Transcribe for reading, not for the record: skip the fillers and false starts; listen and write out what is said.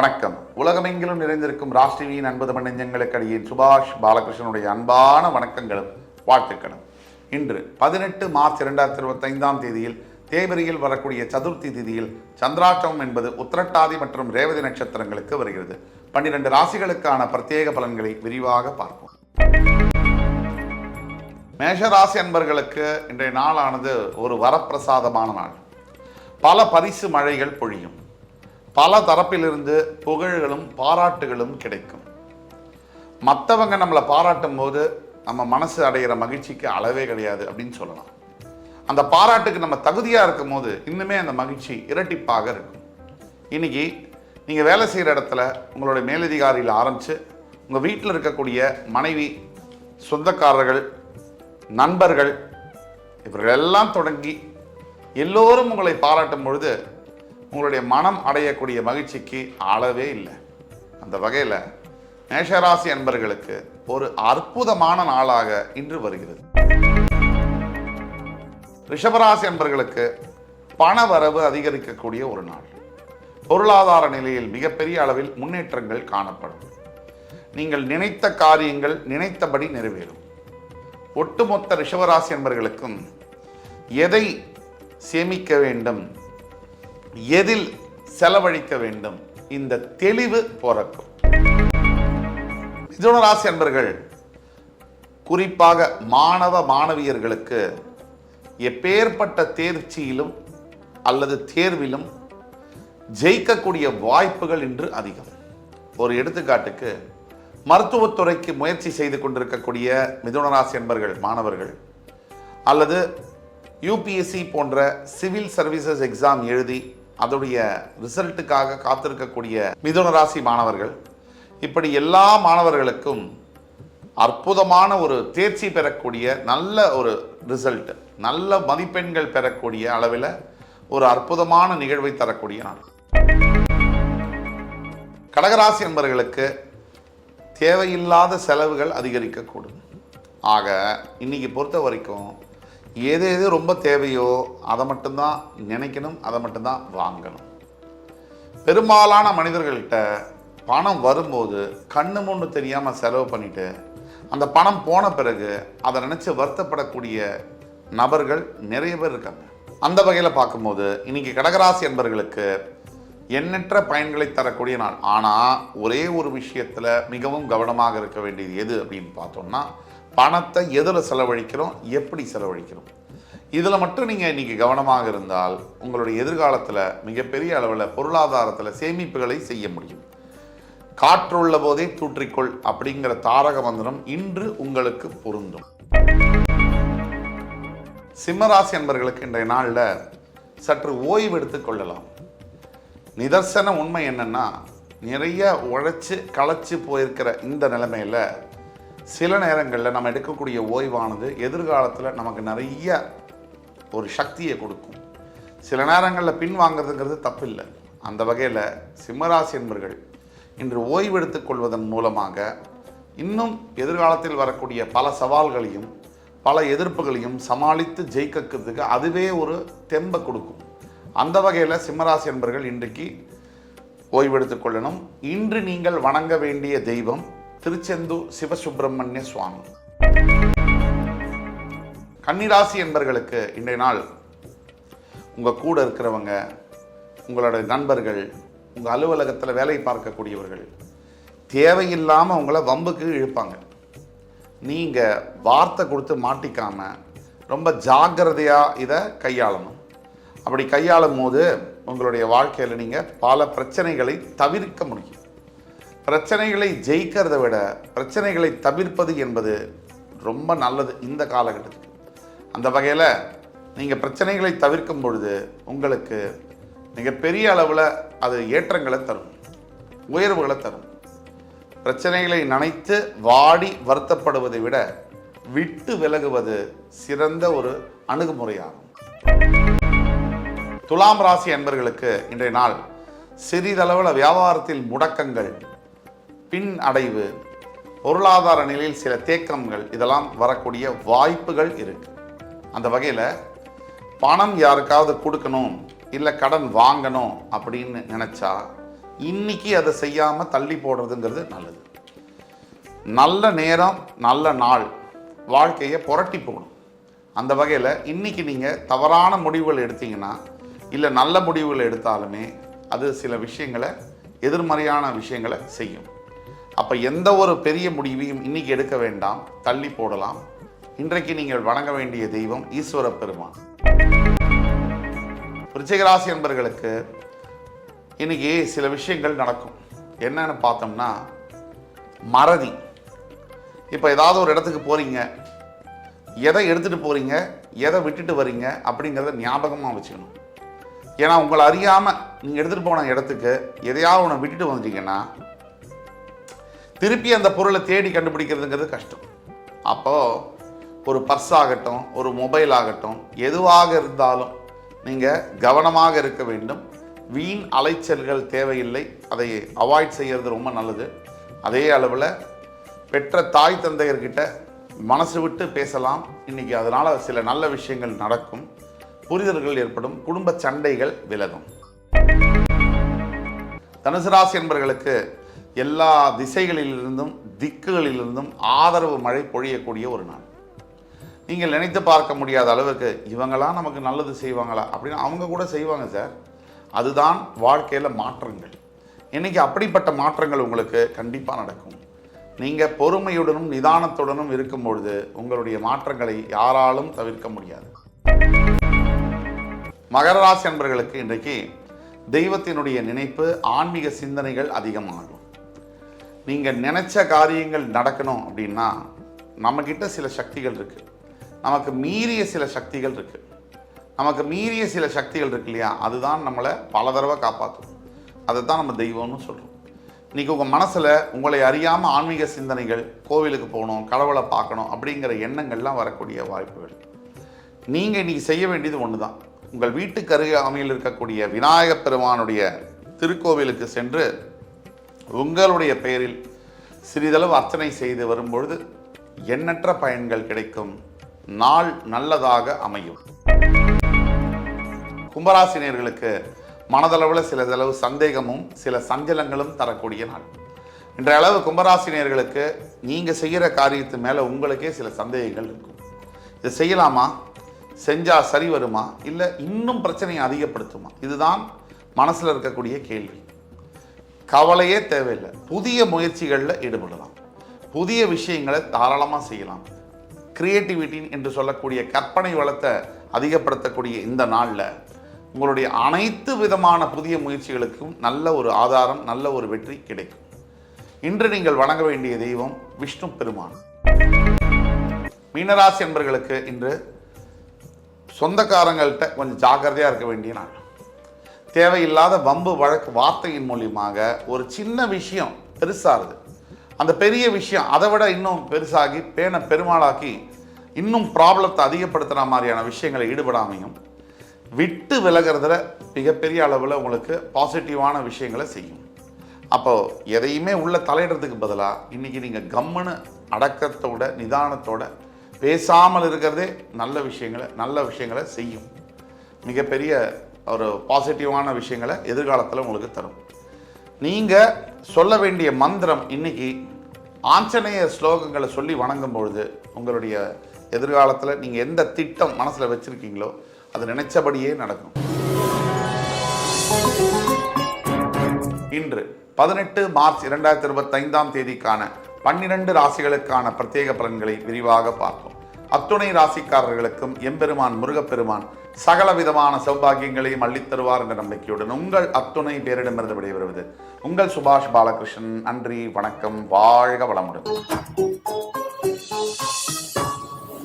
வணக்கம். உலகமெங்கிலும் நிறைந்திருக்கும் ராஜ் டிவியின் அன்பு தமிழ் நெஞ்சங்களுக்கு அடியேன் சுபாஷ் பாலகிருஷ்ணனுடைய அன்பான வணக்கங்களும் வாழ்த்துக்களும். இன்று 18 மார்ச் 2025 தேதியில் தேவரியில் வரக்கூடிய சதுர்த்தி திதியில் சந்திராஷ்டமம் என்பது உத்திரட்டாதி மற்றும் ரேவதி நட்சத்திரங்களுக்கு வருகிறது. 12 ராசிகளுக்கான பிரத்யேக பலன்களை விரிவாக பார்ப்போம். மேஷராசி அன்பர்களுக்கு இன்றைய நாளானது ஒரு வரப்பிரசாதமான நாள். பல பரிசு மழைகள் பொழியும். பல தரப்பிலிருந்து புகழ்களும் பாராட்டுகளும் கிடைக்கும். மற்றவங்க நம்மளை பாராட்டும் போது நம்ம மனசு அடைகிற மகிழ்ச்சிக்கு அளவே கிடையாது அப்படின்னு சொல்லலாம். அந்த பாராட்டுக்கு நம்ம தகுதியாக இருக்கும் போது இன்னுமே அந்த மகிழ்ச்சி இரட்டிப்பாக இருக்கும். இன்னைக்கு நீங்கள் வேலை செய்கிற இடத்துல உங்களுடைய மேலதிகாரியில் ஆரம்பித்து உங்கள் வீட்டில் இருக்கக்கூடிய மனைவி, சொந்தக்காரர்கள், நண்பர்கள், இவர்களெல்லாம் தொடங்கி எல்லோரும் உங்களை பாராட்டும் பொழுது உங்களுடைய மனம் அடையக்கூடிய மகிழ்ச்சிக்கு அளவே இல்லை. அந்த வகையில் மேஷராசி அன்பர்களுக்கு ஒரு அற்புதமான நாளாக இன்று வருகிறது. ரிஷபராசி அன்பர்களுக்கு பண வரவு அதிகரிக்கக்கூடிய ஒரு நாள். பொருளாதார நிலையில் மிகப்பெரிய அளவில் முன்னேற்றங்கள் காணப்படும். நீங்கள் நினைத்த காரியங்கள் நினைத்தபடி நிறைவேறும். ஒட்டுமொத்த ரிஷபராசி அன்பர்களுக்கும் எதை சேமிக்க வேண்டும், எதில் செலவழிக்க வேண்டும், இந்த தெளிவு பிறக்கும். மிதுன ராசி அன்பர்கள், குறிப்பாக மாணவ மாணவியர்களுக்கு எப்பேற்பட்ட தேர்ச்சியிலும் அல்லது தேர்விலும் ஜெயிக்கக்கூடிய வாய்ப்புகள் இன்று அதிகம். ஒரு எடுத்துக்காட்டுக்கு, மருத்துவத்துறைக்கு முயற்சி செய்து கொண்டிருக்கக்கூடிய மிதுன ராசி அன்பர்கள் மாணவர்கள், அல்லது யூபிஎஸ்சி போன்ற சிவில் சர்வீசஸ் எக்ஸாம் எழுதி அதோடைய ரிசல்ட்டுக்காக காத்திருக்கக்கூடிய மிதுன ராசி மாணவர்கள், இப்படி எல்லா மாணவர்களுக்கும் அற்புதமான ஒரு தேர்ச்சி பெறக்கூடிய நல்ல ஒரு ரிசல்ட், நல்ல மதிப்பெண்கள் பெறக்கூடிய அளவில் ஒரு அற்புதமான நிகழ்வை தரக்கூடிய நாள். கடகராசி என்பவர்களுக்கு தேவையில்லாத செலவுகள் அதிகரிக்கக்கூடும். ஆக இன்னைக்கு பொறுத்த வரைக்கும் எது எது ரொம்ப தேவையோ அதை மட்டும்தான் நினைக்கணும், அதை மட்டும்தான் வாங்கணும். பெரும்பாலான மனிதர்கள்ட்ட பணம் வரும்போது கண்ணு முன்னு தெரியாமல் செலவு பண்ணிட்டு அந்த பணம் போன பிறகு அதை நினச்சி வருத்தப்படக்கூடிய நபர்கள் நிறைய பேர் இருக்காங்க. அந்த வகையில் பார்க்கும்போது இன்னைக்கு கடகராசி என்பவர்களுக்கு எண்ணற்ற பயன்களை தரக்கூடிய நாள். ஆனால் ஒரே ஒரு விஷயத்தில் மிகவும் கவனமாக இருக்க வேண்டியது எது அப்படின்னு பார்த்தோம்னா, பணத்தை எதில் செலவழிக்கிறோம், எப்படி செலவழிக்கிறோம். இதில் மட்டும் நீங்கள் இன்றைக்கி கவனமாக இருந்தால் உங்களுடைய எதிர்காலத்தில் மிகப்பெரிய அளவில் பொருளாதாரத்தில் சேமிப்புகளை செய்ய முடியும். காற்றுள்ள போதே தூற்றிக்கொள் அப்படிங்கிற தாரக மந்திரம் இன்று உங்களுக்கு பொருந்தும். சிம்மராசி என்பவர்களுக்கு இன்றைய நாளில் சற்று ஓய்வு எடுத்துக் கொள்ளலாம். நிதர்சன உண்மை என்னன்னா, நிறைய உழைச்சி களைச்சி போயிருக்கிற இந்த நிலைமையில் சில நேரங்களில் நம்ம எடுக்கக்கூடிய ஓய்வானது எதிர்காலத்தில் நமக்கு நிறைய ஒரு சக்தியை கொடுக்கும். சில நேரங்களில் பின் வாங்கிறதுங்கிறது தப்பில்லை. அந்த வகையில் சிம்மராசி என்பவர்கள் இன்று ஓய்வு எடுத்துக்கொள்வதன் மூலமாக இன்னும் எதிர்காலத்தில் வரக்கூடிய பல சவால்களையும் பல எதிர்ப்புகளையும் சமாளித்து ஜெயிக்கிறதுக்கு அதுவே ஒரு தெம்பை கொடுக்கும். அந்த வகையில் சிம்மராசி என்பவர்கள் இன்றைக்கு ஓய்வு எடுத்துக்கொள்ளணும். இன்று நீங்கள் வணங்க வேண்டிய தெய்வம் திருச்செந்தூர் சிவசுப்பிரமணிய சுவாமி. கன்னிராசி என்பவர்களுக்கு இன்றைய நாள் உங்கள் கூட இருக்கிறவங்க, உங்களுடைய நண்பர்கள், உங்கள் அலுவலகத்தில் வேலை பார்க்கக்கூடியவர்கள் தேவையில்லாமல் உங்களை வம்புக்கு இழுப்பாங்க. நீங்கள் வார்த்தை கொடுத்து மாட்டிக்காமல் ரொம்ப ஜாக்கிரதையாக இதை கையாளணும். அப்படி கையாளும் போது உங்களுடைய வாழ்க்கையில் நீங்கள் பல பிரச்சனைகளை தவிர்க்க முடியும். பிரச்சனைகளை ஜெயிக்கிறத விட பிரச்சனைகளை தவிர்ப்பது என்பது ரொம்ப நல்லது இந்த காலகட்டத்தில். அந்த வகையில் நீங்கள் பிரச்சனைகளை தவிர்க்கும் பொழுது உங்களுக்கு மிகப்பெரிய அளவில் அது ஏற்றங்களை தரும், உயர்வுகளை தரும். பிரச்சனைகளை நினைத்து வாடி வருத்தப்படுவதை விட விட்டு விலகுவது சிறந்த ஒரு அணுகுமுறையாகும். துலாம் ராசி அன்பர்களுக்கு இன்றைய நாள் சிறிதளவில் வியாபாரத்தில் முடக்கங்கள், பின் அடைவு, பொருளாதார நிலையில் சில தேக்கங்கள் இதெல்லாம் வரக்கூடிய வாய்ப்புகள் இருக்கு. அந்த வகையில் பணம் யாருக்காவது கொடுக்கணும், இல்லை கடன் வாங்கணும் அப்படின்னு நினச்சா இன்னைக்கு அதை செய்யாமல் தள்ளி போடுறதுங்கிறது நல்லது. நல்ல நேரம் நல்ல நாள் வாழ்க்கையை புரட்டி போடும். அந்த வகையில் இன்றைக்கி நீங்கள் தவறான முடிவுகள் எடுத்தீங்கன்னா, இல்லை நல்ல முடிவுகள் எடுத்தாலுமே அது சில விஷயங்களை, எதிர்மறையான விஷயங்களை செய்யும். அப்போ எந்த ஒரு பெரிய முடிவையும் இன்றைக்கி எடுக்க வேண்டாம், தள்ளி போடலாம். இன்றைக்கு நீங்கள் வணங்க வேண்டிய தெய்வம் ஈஸ்வர பெருமான். விருச்சிகராசி என்பவர்களுக்கு இன்னைக்கு சில விஷயங்கள் நடக்கும். என்னன்னு பார்த்தோம்னா, மறதி. இப்போ ஏதாவது ஒரு இடத்துக்கு போகிறீங்க, எதை எடுத்துகிட்டு போகிறீங்க, எதை விட்டுட்டு வரீங்க அப்படிங்கிறத ஞாபகமாக வச்சுக்கணும். ஏன்னா உங்களை அறியாமல் நீங்கள் எடுத்துகிட்டு போன இடத்துக்கு எதையாவது ஒன்று விட்டுட்டு வந்துட்டீங்கன்னா திருப்பி அந்த பொருளை தேடி கண்டுபிடிக்கிறதுங்கிறது கஷ்டம். அப்போது ஒரு பர்ஸ் ஆகட்டும், ஒரு மொபைல் ஆகட்டும், எதுவாக இருந்தாலும் நீங்கள் கவனமாக இருக்க வேண்டும். வீண் அலைச்சல்கள் தேவையில்லை, அதை அவாய்ட் செய்கிறது ரொம்ப நல்லது. அதே அளவில் பெற்ற தாய் தந்தையர்கிட்ட மனசு விட்டு பேசலாம். இன்றைக்கி அதனால் சில நல்ல விஷயங்கள் நடக்கும், புரிதல்கள் ஏற்படும், குடும்ப சண்டைகள் விலகும். தனுசு ராசி என்பவர்களுக்கு எல்லா திசைகளிலிருந்தும் திக்குகளிலிருந்தும் ஆதரவு மழை பொழியக்கூடிய ஒரு நாள். நீங்கள் நினைத்து பார்க்க முடியாத அளவுக்கு இவங்களாம் நமக்கு நல்லது செய்வாங்களா அப்படின்னு அவங்க கூட செய்வாங்க சார். அதுதான் வாழ்க்கையில் மாற்றங்கள். இன்றைக்கி அப்படிப்பட்ட மாற்றங்கள் உங்களுக்கு கண்டிப்பாக நடக்கும். நீங்கள் பொறுமையுடனும் நிதானத்துடனும் இருக்கும் பொழுது உங்களுடைய மாற்றங்களை யாராலும் தவிர்க்க முடியாது. மகர ராசி என்பவர்களுக்கு இன்றைக்கு தெய்வத்தினுடைய நினைப்பு, ஆன்மீக சிந்தனைகள் அதிகமாகும். நீங்கள் நினைச்ச காரியங்கள் நடக்கணும் அப்படின்னா நம்மக்கிட்ட சில சக்திகள் இருக்குது, நமக்கு மீறிய சில சக்திகள் இருக்குது. நமக்கு மீறிய சில சக்திகள் இருக்கு இல்லையா, அதுதான் நம்மளை பல தடவை காப்பாற்றும். அதை தான் நம்ம தெய்வம்னு சொல்கிறோம். இன்றைக்கி உங்கள் மனசில் உங்களை அறியாமல் ஆன்மீக சிந்தனைகள், கோவிலுக்கு போகணும், கடவுளை பார்க்கணும் அப்படிங்கிற எண்ணங்கள்லாம் வரக்கூடிய வாய்ப்புகள். நீங்கள் இன்றைக்கி செய்ய வேண்டியது ஒன்று தான். உங்கள் வீட்டுக்கு அருகாமையில் இருக்கக்கூடிய விநாயகப் பெருமானுடைய திருக்கோவிலுக்கு சென்று உங்களுடைய பெயரில் சிறிதளவு அர்ச்சனை செய்து வரும்பொழுது எண்ணற்ற பயன்கள் கிடைக்கும். நாள் நல்லதாக அமையும். கும்பராசினியர்களுக்கு மனதளவில் சிலதளவு சந்தேகமும் சில சஞ்சலங்களும் தரக்கூடிய நாள். இன்றைய அளவு கும்பராசினியர்களுக்கு நீங்கள் செய்கிற காரியத்து மேலே உங்களுக்கே சில சந்தேகங்கள் இருக்கும். இது செய்யலாமா, செஞ்சால் சரி வருமா, இல்லை இன்னும் பிரச்சனையை அதிகப்படுத்துமா, இதுதான் மனசில் இருக்கக்கூடிய கேள்வி. கவலையே தேவையில்லை. புதிய முயற்சிகளில் ஈடுபடலாம், புதிய விஷயங்களை தாராளமாக செய்யலாம். கிரியேட்டிவிட்டி என்று சொல்லக்கூடிய கற்பனை வளத்தை அதிகப்படுத்தக்கூடிய இந்த நாளில் உங்களுடைய அனைத்து விதமான புதிய முயற்சிகளுக்கும் நல்ல ஒரு ஆதாரம், நல்ல ஒரு வெற்றி கிடைக்கும். இன்று நீங்கள் வணங்க வேண்டிய தெய்வம் விஷ்ணு பெருமான். மீனராசி என்பவர்களுக்கு இன்று சொந்தக்காரங்கள்கிட்ட கொஞ்சம் ஜாக்கிரதையாக இருக்க வேண்டிய நாள். தேவையில்லாத வம்பு வழக்கு வார்த்தையின் மூலியமாக ஒரு சின்ன விஷயம் பெருசாகுது. அந்த பெரிய விஷயம் அதை விட இன்னும் பெருசாகி பெருமாளாக்கி இன்னும் ப்ராப்ளத்தை அதிகப்படுத்துகிற மாதிரியான விஷயங்களை ஈடுபடாமையும் விட்டு விலகிறதுல மிகப்பெரிய அளவில் உங்களுக்கு பாசிட்டிவான விஷயங்களை செய்யும். அப்போது எதையுமே உள்ள தலையிடுறதுக்கு பதிலாக இன்றைக்கி நீங்கள் கம்முன்னு அடக்கத்தோட நிதானத்தோட பேசாமல் இருக்கிறதே நல்ல விஷயங்களை செய்யும். மிகப்பெரிய ஒரு பாசிட்டிவான விஷயங்களை எதிர்காலத்தில் உங்களுக்கு தரும். நீங்கள் சொல்ல வேண்டிய மந்திரம் இன்னைக்கு ஆஞ்சநேய ஸ்லோகங்களை சொல்லி வணங்கும் பொழுது உங்களுடைய எதிர்காலத்தில் நீங்கள் எந்த திட்டம் மனசில் வச்சுருக்கீங்களோ அது நினைச்சபடியே நடக்கும். இன்று 18 மார்ச் 2025 தேதிக்கான 12 ராசிகளுக்கான பிரத்யேக பலன்களை விரிவாக பார்ப்போம். அத்துணை ராசிக்காரர்களுக்கும் எம்பெருமான் முருகப்பெருமான் சகல விதமான சௌபாகியங்களையும் அள்ளித்தருவார் என்ற நம்பிக்கையுடன் உங்கள் அத்துணை பேரிடமிருந்து விடைபெறுவது உங்கள் சுபாஷ் பாலகிருஷ்ணன். நன்றி, வணக்கம், வாழ்க வளமுடன்.